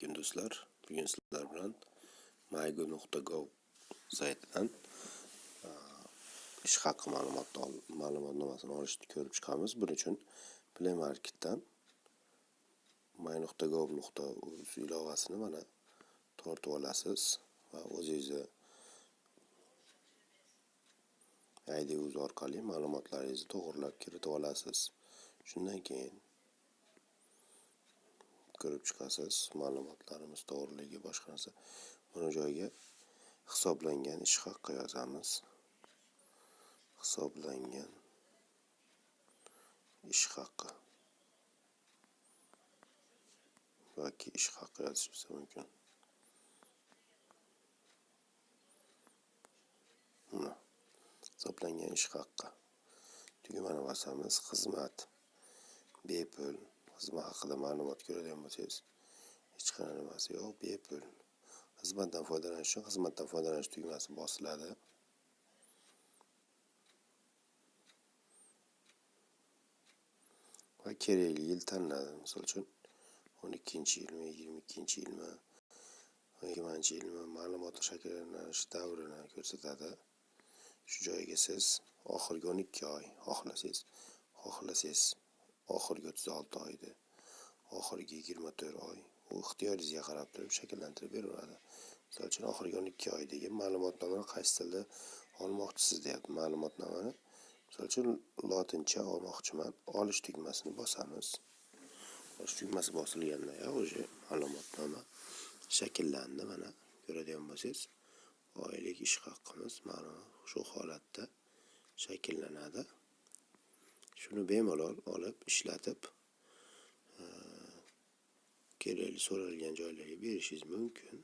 Assalomu do'stlar. Bugun sizlar bilan mygo.gov saytidan ish haqi ma'lumotnomasini olishni ko'rib chiqamiz. Buning uchun Play Marketdan my.gov.uz ilovasini mana tortib olasiz va o'zingizni ID orqali ma'lumotlaringizni to'g'rilab kiritib olasiz. Shundan keyin ko'rib chiqasiz ma'lumotlarimiz to'g'riligi boshqa narsa. Buni joyiga hisoblangan ish haqi yozamiz. Hisoblangan ish haqi yoki ish haqi yozishimiz mumkin. Hisoblangan ish haqi tugmani bosamiz. Xizmat bepul. Xizmat haqida ma'lumot ko'radigan bo'lsangiz, hech qanday nimasi yo'q, bepul. Xizmatdan foydalanish uchun xizmatdan foydalanish tugmasi bosiladi. Va kerakli yil tanlanadi. Misol uchun 12-yilmi, 22-yilmi, 20-yilmi ma'lumotlar shakllanish davrini ko'rsatadi. Shu joyga siz oxirgi 12 oy xohlasangiz oxirgi 36 oyda, oxirgi 24 oy u ixtiyoringizga qarab turib shakllantirib beriladi. Misol uchun oxirgi 12 oydagi ma'lumotnomani qaysi tilda olmoqchisiz deyapti. Ma'lumotnomani misol uchun lotincha olmoqchiman. Olish tugmasini bosamiz. Olish tugmasi bosilganda o'sha ma'lumotnoma shakllandi. Mana ko'radigan bo'lsangiz, oylik ish haqimiz mana shu holatda shakllanadi. Shuni bemalol olib ishlatib kerakli so'ralgan joylarga berishingiz mumkin.